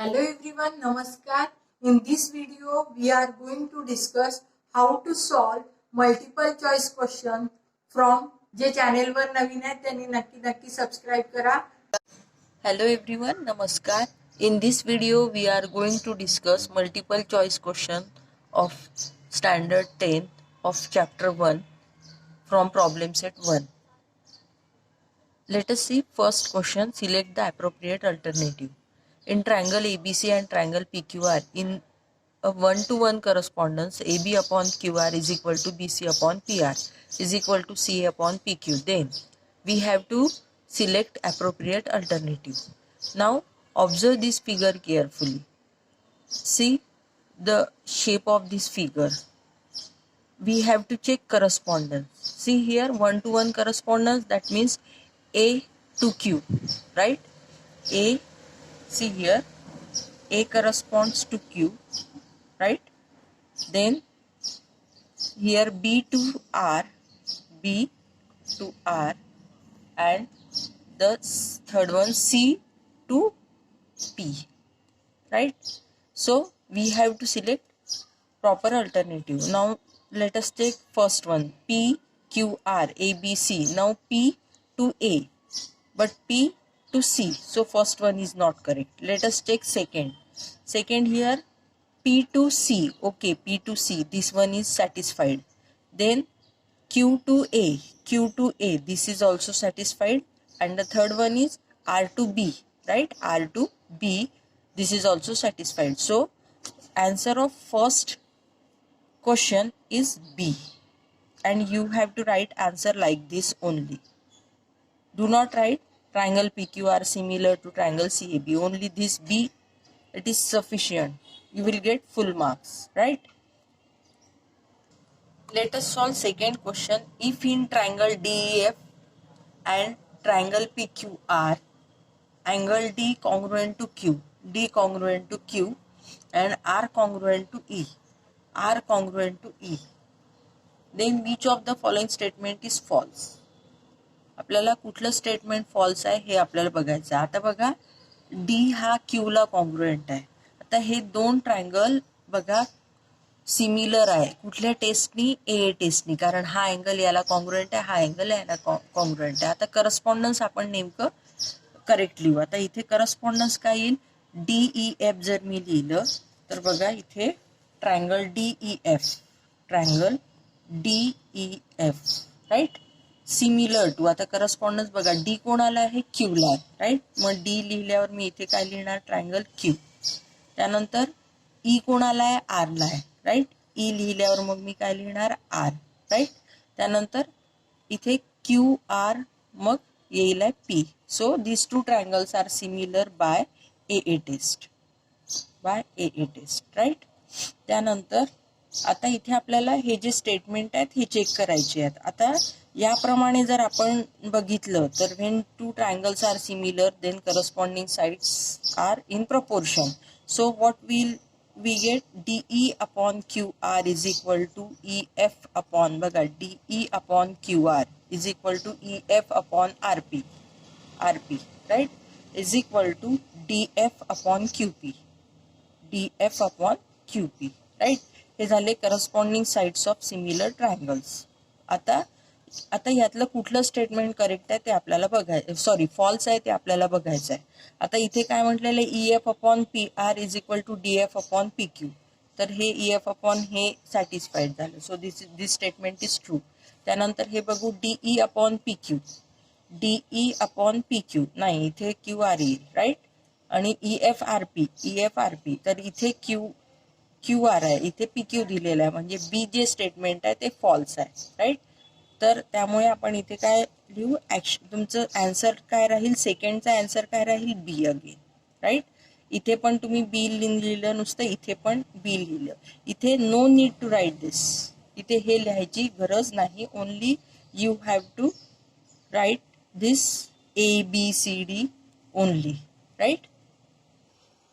Hello everyone, Namaskar. In this video, we are going to discuss how to solve multiple choice question from जे channel वर नवीन आहे त्यांनी नक्की subscribe करा. Hello everyone, Namaskar. In this video, we are going to discuss multiple choice question of standard 10 of chapter 1 from problem set 1. Let us see first question. Select the appropriate alternative. In triangle ABC and triangle PQR, in a one-to-one correspondence, AB upon QR is equal to BC upon PR is equal to CA upon PQ. Then we have to select appropriate alternative. Now observe this figure carefully. See the shape of this figure. We have to check correspondence. See here, one-to-one correspondence, that means A to Q, right? A, see here, A corresponds to Q, right? Then here B to R, B to R, and the third one C to P, right? So we have to select proper alternative. Now let us take first one, P, Q, R, A, B, C. Now P to A, but P to C. So first one is not correct. Let us take second. Second here, P to C. Okay, P to C. This one is satisfied. Then Q to A. Q to A. This is also satisfied. And the third one is R to B. Right? R to B. This is also satisfied. So answer of first question is B. And you have to write answer like this only. Do not write triangle PQR similar to triangle CAB. Only this B, it is sufficient. You will get full marks, right? Let us solve second question. If in triangle DEF and triangle PQR, angle D congruent to Q, D congruent to Q, and R congruent to E, R congruent to E, then which of the following statement is false? आपल्याला कुठलं statement false आहे हे आपल्याला बघायचं आहे. आता बघा, D हा क्यू ला कॉन्ग्रुएंट आहे. आता हे दोन ट्रायंगल बघा सिमिलर आहे. कुठल्या टेस्टनी? ए टेस्टनी, कारण हा अँगल याला कॉन्ग्रुएंट आहे, हा अँगल याला कॉन्ग्रुएंट आहे. आता करस्पॉन्डन्स आपण नेमकं करेक्ट लिहू. आता इथे करस्पॉन्डन्स काय येईल? डीई एफ जर मी लिहिलं तर बघा इथे triangle D E F, triangle D E F, right, similar to. आता करस्पॉन्डन्स बघा, डी कोणाला आहे? क्यू ला, राईट. मग डी लिहिल्यावर मी इथे काय लिहिणार? Triangle Q. त्यानंतर ई कोणाला आहे? आर ला आहे, राईट. ई लिहिल्यावर मग मी काय लिहिणार? R, right. त्यानंतर इथे क्यू आर, मग येईल आहे P. So this two triangles are similar by a test, by a test, right. त्यानंतर आता इथे आपल्याला हे जे स्टेटमेंट आहेत हे चेक करायचे आहेत. आता याप्रमाणे जर आपण बघितलं तर when two triangles are similar then corresponding sides are in proportion. So what will we get? DE upon Q R is equal to E F upon, बघा, DE upon Q R is equal to E F upon RP, RP, right, is equal to D F upon QP, D F upon QP, right. हे झाले corresponding sides of similar triangles. आता यातलं कुठलं statement correct आहे ते आपल्याला बघायचं, sorry false आहे ते आपल्याला बघायचं आहे. आता इथे काय म्हटलेलं आहे? E F upon P R is equal to D F upon P Q. तर हे ई एफ अपॉन हे सॅटिस्फाईड झालं. So this statement is true. त्यानंतर हे बघू, D E upon P Q, D E upon P Q नाही, इथे क्यू आर येईल, राईट. आणि E F R P, E F R P, तर इथे क्यू आर आहे, इथे पी क्यू दिलेला आहे, म्हणजे बी जे स्टेटमेंट आहे ते फॉल्स आहे, राईट. तर त्यामुळे आपण इथे काय लिहू? तुमचं आन्सर काय राहील? सेकंडचा आन्सर काय राहील? Be again, right. इथे पण तुम्ही बी लिहिलं नुसतं, इथे पण बी लिहिलं. इथे no need to write this, इथे हे लिहायची गरज नाही. Only you have to write this A B C D only, right.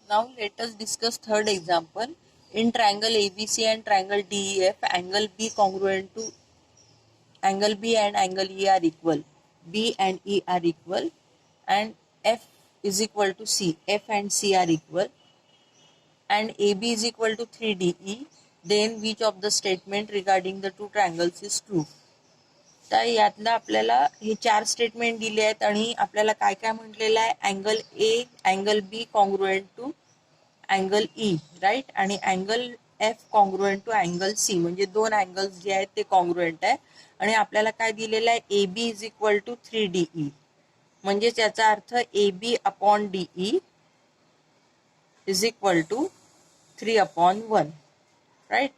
Now let us discuss third example. In triangle ABC and triangle DEF, angle B congruent to angle B and angle E are equal. B and E are equal, and F is equal to C. F and C are equal. and AB is equal to 3DE, then which of the statement regarding the two triangles is true? तर यातलं आपल्याला हे 4 statement दिले आहेत आणि आपल्याला काय काय म्हटलेलं आहे, angle A angle B congruent to angle E, right, आणि angle F congruent to angle C, म्हणजे दोन अँगल्स जे आहेत ते कॉन्ग्रुएंट आहे. आणि आपल्याला काय दिलेलं आहे, A B is equal to 3DE, म्हणजे याचा अर्थ A B upon DE is equal to 3/1, right.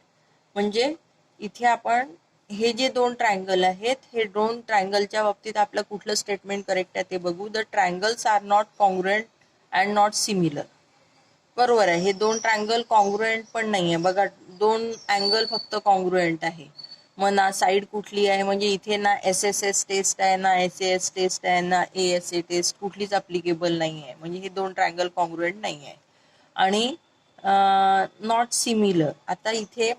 म्हणजे इथे आपण हे जे दोन ट्रायंगल आहेत, हे दोन ट्रायंगलच्या बाबतीत आपलं कुठलं स्टेटमेंट करेक्ट आहे ते बघू. The triangles are not congruent and not similar. बरोबर आहे, हे दोन ट्रायंगल कॉन्ग्रुएंट पण नाहीये. बघा, दोन अँगल फक्त कॉन्ग्रुएंट आहे. मग ना साईड कुठली आहे, म्हणजे इथे ना SSS टेस्ट आहे, ना SAS टेस्ट आहे, ना ASA टेस्ट, कुठलीच अप्लिकेबल नाही आहे. म्हणजे हे दोन ट्रायंगल कॉन्ग्रुएंट नाही आहे. आणि नॉट सिमिलर. आता इथे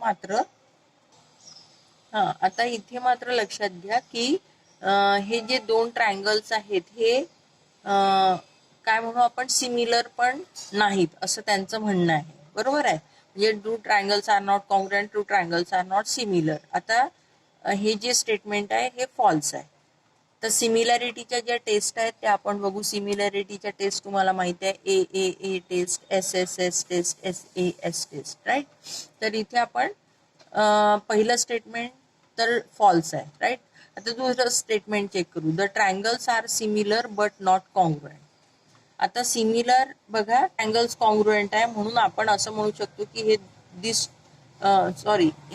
मात्र लक्षात घ्या की हे जे दोन ट्रायंगल्स आहेत हे काय म्हणू आपण, सिमिलर पण नाहीत असं त्यांचं म्हणणं आहे. बरोबर आहे, म्हणजे two triangles are not congruent, two triangles are not similar. आता हे जे स्टेटमेंट आहे हे फॉल्स आहे. तर सिमिलॅरिटीच्या ज्या टेस्ट आहेत त्या आपण बघू. सिमिलॅरिटीच्या टेस्ट तुम्हाला माहिती आहे, AAA test, SSS test, SAS test, right. तर इथे आपण पहिलं स्टेटमेंट तर फॉल्स आहे, राईट. आता दुसरं स्टेटमेंट चेक करू. The triangles are similar but not congruent. आता सिमिलर बघा, ट्रायंगल्स कॉन्ग्रुएंट आहे म्हणून आपण असं म्हणू शकतो की हे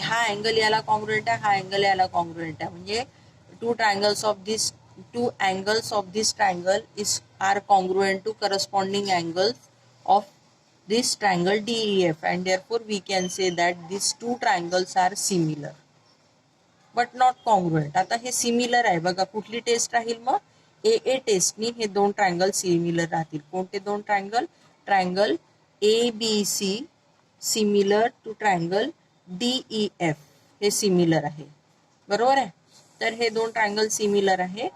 हा अँगल याला कॉन्ग्रुएंट आहे, हा अँगल याला कॉन्ग्रुएंट आहे. म्हणजे two angles of this triangle are congruent to corresponding angles of this triangle DEF, and therefore we can say that these two triangles are similar but not congruent. आता हे similar आहे बघा, कुठली taste राहील मग, AA टेस्टनी हे दोन triangle similar राहतील. कोणते दोन triangle, triangle ABC similar to triangle DEF, हे सिमिलर आहे. बरोबर आहे, तर हे दोन ट्रायंगल सिमिलर आहे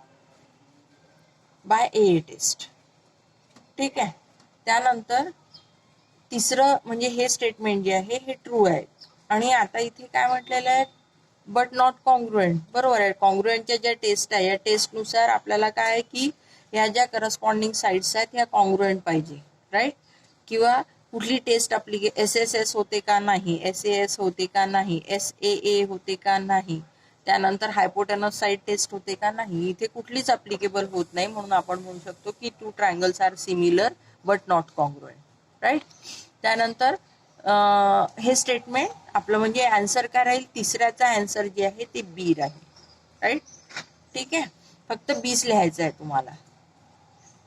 बाय AA टेस्ट. ठीक आहे. त्यानंतर तिसरं म्हणजे हे स्टेटमेंट जे आहे हे ट्रू आहे. आणि आता इथे काय म्हटलेलं आहे, बट नॉट कॉन्ग्रुएंट. बरोबर आहे, कॉन्ग्रुएंटच्या ज्या टेस्ट आहे या टेस्टनुसार आपल्याला काय आहे की ह्या ज्या करस्पॉन्डिंग साईड्स आहेत ह्या कॉन्ग्रुएंट पाहिजे, राईट. किंवा कुठली टेस्ट SSS होते का नाही, SAS होते का नाही, SAA होते का नाही, त्यानंतर हायपोटेनस साईड टेस्ट होते का नाही, इथे कुठलीच अप्लिकेबल होत नाही. म्हणून आपण म्हणू शकतो की two triangles are similar but not congruent, right. त्यानंतर हे स्टेटमेंट आपलं म्हणजे आन्सर काय राहील, तिसऱ्याचा आन्सर जे आहे ते बी राहील, राईट. ठीक आहे, फक्त बीच लिहायचं आहे तुम्हाला.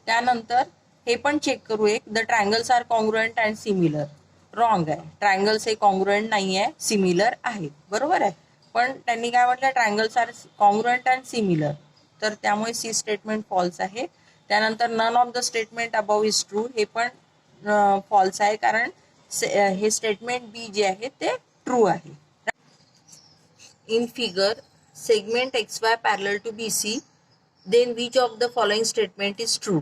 त्यानंतर हे पण चेक करू एक, the triangles are congruent and similar. Wrong आहे, ट्रायंगल्स हे कॉन्ग्रुएंट नाही आहे, सिमिलर आहेत. बरोबर आहे, पण त्यांनी काय म्हटलं, triangles are congruent and similar, तर त्यामुळे सी स्टेटमेंट फॉल्स आहे. त्यानंतर none of the statement above is true, हे पण फॉल्स आहे, कारण हे स्टेटमेंट बी जे आहे ते ट्रू आहे. In figure segment XY parallel to BC, then which of the following statement is true.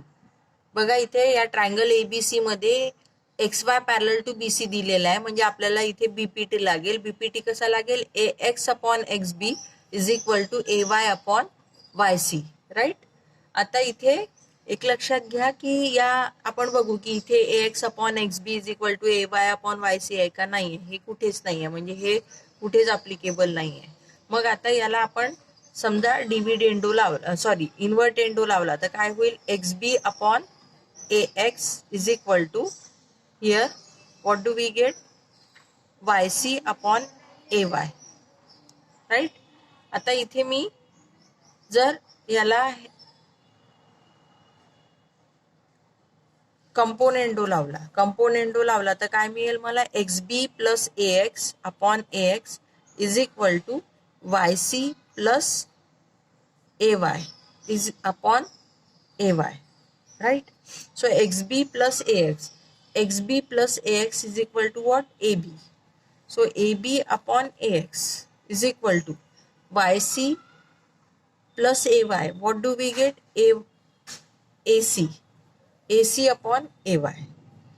बघा, इथे या ट्रायंगल ABC मध्ये XY पॅरलल टू BC दिलेला आहे, म्हणजे आपल्याला इथे BPT लागेल. BPT कसा लागेल, AX upon XB is equal to AY upon YC, right. आता इथे एक लक्षात घ्या की या आपण बघू की इथे AX upon XB is equal to AY upon YC आहे का नाही, हे कुठेच नाही आहे, म्हणजे हे कुठेच अप्लिकेबल नाही आहे. मग आता याला आपण समजा डिव्हिडेंडो लावला, इन्व्हर्टेंडो लावला, तर काय होईल, XB upon AX is equal to here what do we get, YC upon AY, right. आता इथे मी जर याला कंपोनेंडो लावला तर काय मिळेल मला, XB plus AX upon AX is equal to YC plus AY is upon AY, right. So XB plus AX is equal to what, AB. So AB upon AX is equal to YC plus AY. What do we get, AC upon AY,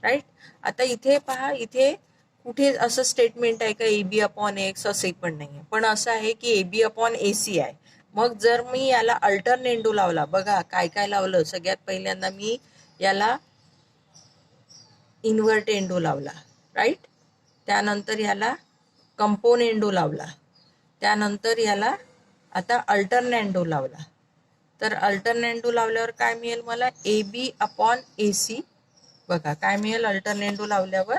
right. आता इथे पहा, इथे कुठे असं statement आहे का ए B upon x, असे पण नाही आहे, पण असं आहे की ए बी अपॉन ए सी आहे. मग जर मी याला अल्टरनेंडो लावला, बघा काय काय लावलं. सगळ्यात पहिल्यांदा मी याला इन्व्हर्टेंडो लावला, राईट. त्यानंतर याला कंपोनेंडो लावला, त्यानंतर याला आता अल्टरनेंडो लावला. तर अल्टरनेंडो लावल्यावर काय मिळेल मला, ए बी अपॉन ए सी. बघा काय मिळेल अल्टरनेंडो लावल्यावर,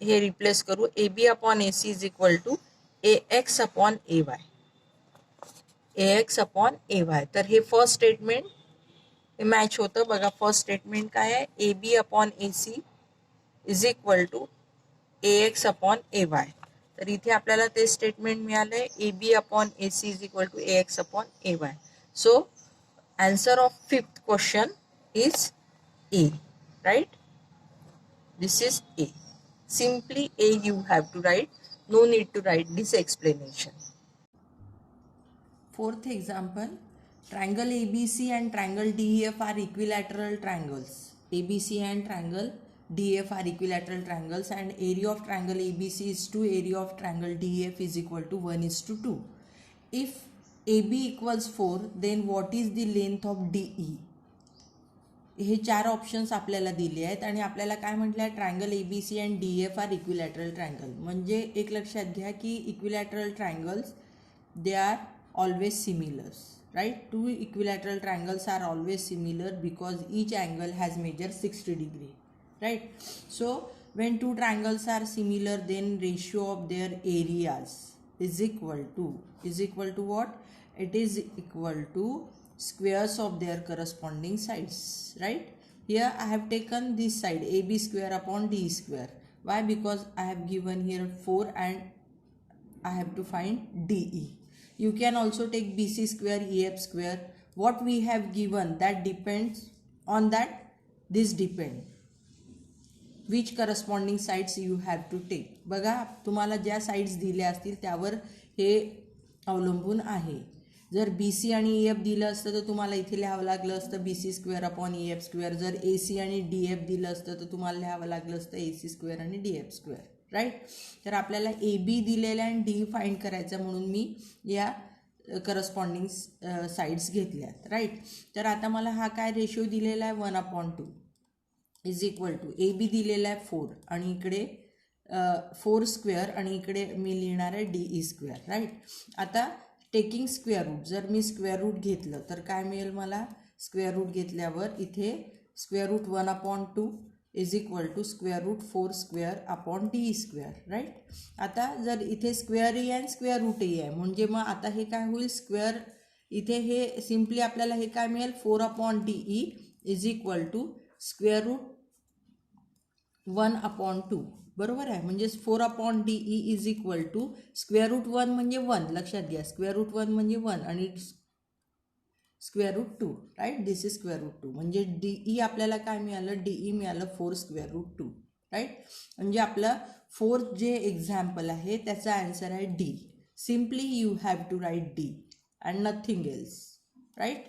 हे रिप्लेस करू, A B upon A C is equal to A X upon A Y, A X upon A Y. तर हे फर्स्ट स्टेटमेंट हे मॅच होतं. बघा फर्स्ट स्टेटमेंट काय आहे, A B upon A C is equal to A X upon A Y. तर इथे आपल्याला ते स्टेटमेंट मिळालंय, A B upon A C is equal to A X upon A Y. So answer of fifth question is A, right? This is A. Simply A you have to write, no need to write this explanation. Fourth example, triangle ABC and triangle DEF are equilateral triangles. ABC and triangle DEF are equilateral triangles and area of triangle ABC is 2, area of triangle DEF is equal to 1:2. If AB equals 4, then what is the length of DE? हे 4 options आपल्याला दिले आहेत आणि आपल्याला काय म्हटलं आहे, triangle ABC and DEF are equilateral triangle. म्हणजे एक लक्षात घ्या की equilateral triangles they are always similar, right. 2 equilateral triangles are always similar because each angle has measure 60 degree, right? So when 2 triangles are similar, then ratio of their areas is equal to what? It is equal to squares of their corresponding sides, right? Here I have taken this side AB square upon D square. Why? Because I have given here 4 and I have to find DE. You can also take BC square, EF square. What we have given, that depends on that. This depend which corresponding sides you have to take. बघा तुम्हाला ज्या sides दिल्या असतील त्यावर हे अवलंबून आहे. जर बी सी आणि ई एफ दिलं असतं तर तुम्हाला इथे लिहावं लागलं असतं B C square upon E F square. जर ए सी आणि डी एफ दिलं असतं तर तुम्हाला लिहावं लागलं असतं ए सी स्क्वेअर आणि डी एफ स्क्वेअर, राईट. तर आपल्याला ए बी दिलेला आणि डी फाइंड करायचं म्हणून मी या करस्पॉन्डिंग साइड्स घेतल्यात, राईट. तर आता मला हा काय रेशो दिलेला आहे 1/2 is equal to A B दिलेला आहे 4 आणि इकडे 4 स्क्वेअर आणि इकडे मी लिहिणार आहे डी ई स्क्वेअर, राईट. आता टेकिंग स्क्वेअर रूट, जर मी स्क्वेअर रूट घेतलं तर काय मिळेल मला, स्क्वेअर रूट घेतल्यावर इथे square root 1/2 is equal to square root 4 square upon D square, right. आता जर इथे स्क्वेअर ई आहे स्क्वेअर रूट ई आहे म्हणजे मग आता हे काय होईल, स्क्वेअर इथे हे सिम्पली आपल्याला हे काय मिळेल 4/DE is equal to square root 1/2, बरोबर आहे. म्हणजे 4/DE is equal to square root 1 म्हणजे 1, लक्षात घ्या स्क्वेअर रूट 1 म्हणजे 1 आणि square root 2, right. This is square root 2 म्हणजे DE आपल्याला काय मिळालं, DE मिळालं 4 स्क्वेअर रूट 2, राईट. म्हणजे आपलं 4th जे एक्झाम्पल आहे त्याचा आन्सर आहे D. Simply you have to write D and nothing else, right.